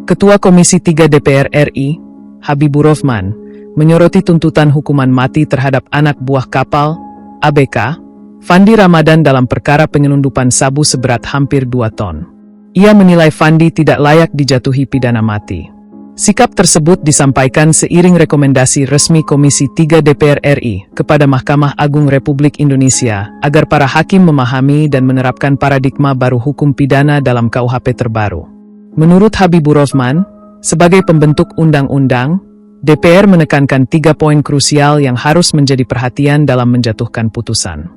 Ketua Komisi 3 DPR RI, Habibur Rahman, menyoroti tuntutan hukuman mati terhadap anak buah kapal, ABK, Fandi Ramadan dalam perkara penyelundupan sabu seberat hampir 2 ton. Ia menilai Fandi tidak layak dijatuhi pidana mati. Sikap tersebut disampaikan seiring rekomendasi resmi Komisi 3 DPR RI kepada Mahkamah Agung Republik Indonesia agar para hakim memahami dan menerapkan paradigma baru hukum pidana dalam KUHP terbaru. Menurut Habibur Rahman, sebagai pembentuk undang-undang, DPR menekankan 3 poin krusial yang harus menjadi perhatian dalam menjatuhkan putusan.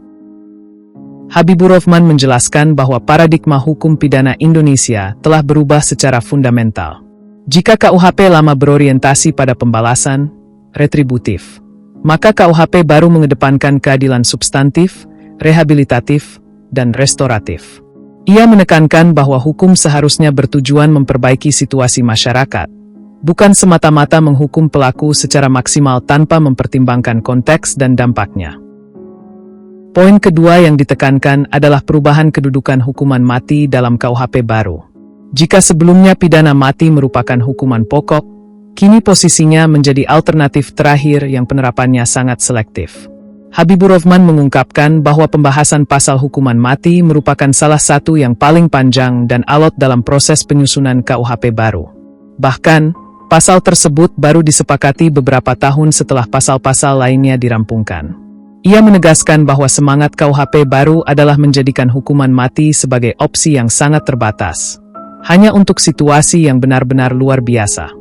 Habibur Rahman menjelaskan bahwa paradigma hukum pidana Indonesia telah berubah secara fundamental. Jika KUHP lama berorientasi pada pembalasan, retributif, maka KUHP baru mengedepankan keadilan substantif, rehabilitatif, dan restoratif. Ia menekankan bahwa hukum seharusnya bertujuan memperbaiki situasi masyarakat, bukan semata-mata menghukum pelaku secara maksimal tanpa mempertimbangkan konteks dan dampaknya. Poin kedua yang ditekankan adalah perubahan kedudukan hukuman mati dalam KUHP baru. Jika sebelumnya pidana mati merupakan hukuman pokok, kini posisinya menjadi alternatif terakhir yang penerapannya sangat selektif. Habibur Rahman mengungkapkan bahwa pembahasan pasal hukuman mati merupakan salah satu yang paling panjang dan alot dalam proses penyusunan KUHP baru. Bahkan, pasal tersebut baru disepakati beberapa tahun setelah pasal-pasal lainnya dirampungkan. Ia menegaskan bahwa semangat KUHP baru adalah menjadikan hukuman mati sebagai opsi yang sangat terbatas, hanya untuk situasi yang benar-benar luar biasa.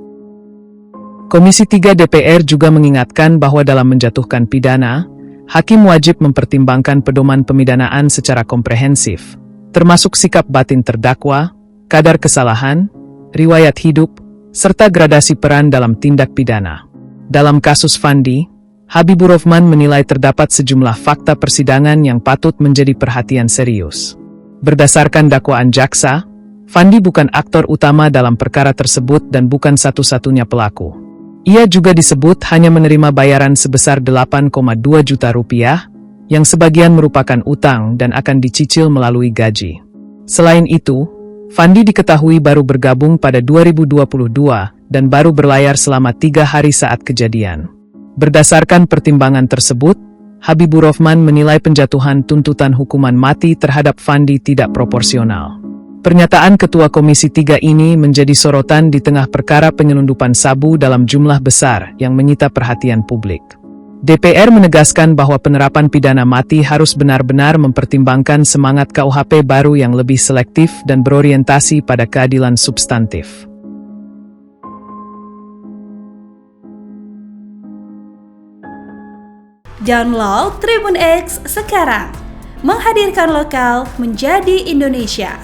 Komisi 3 DPR juga mengingatkan bahwa dalam menjatuhkan pidana, hakim wajib mempertimbangkan pedoman pemidanaan secara komprehensif, termasuk sikap batin terdakwa, kadar kesalahan, riwayat hidup, serta gradasi peran dalam tindak pidana. Dalam kasus Fandi, Habibur Rahman menilai terdapat sejumlah fakta persidangan yang patut menjadi perhatian serius. Berdasarkan dakwaan jaksa, Fandi bukan aktor utama dalam perkara tersebut dan bukan satu-satunya pelaku. Ia juga disebut hanya menerima bayaran sebesar 8,2 juta rupiah, yang sebagian merupakan utang dan akan dicicil melalui gaji. Selain itu, Fandi diketahui baru bergabung pada 2022 dan baru berlayar selama 3 hari saat kejadian. Berdasarkan pertimbangan tersebut, Habibur Rahman menilai penjatuhan tuntutan hukuman mati terhadap Fandi tidak proporsional. Pernyataan Ketua Komisi 3 ini menjadi sorotan di tengah perkara penyelundupan sabu dalam jumlah besar yang menyita perhatian publik. DPR menegaskan bahwa penerapan pidana mati harus benar-benar mempertimbangkan semangat KUHP baru yang lebih selektif dan berorientasi pada keadilan substantif. Download Tribun X sekarang, menghadirkan lokal menjadi Indonesia.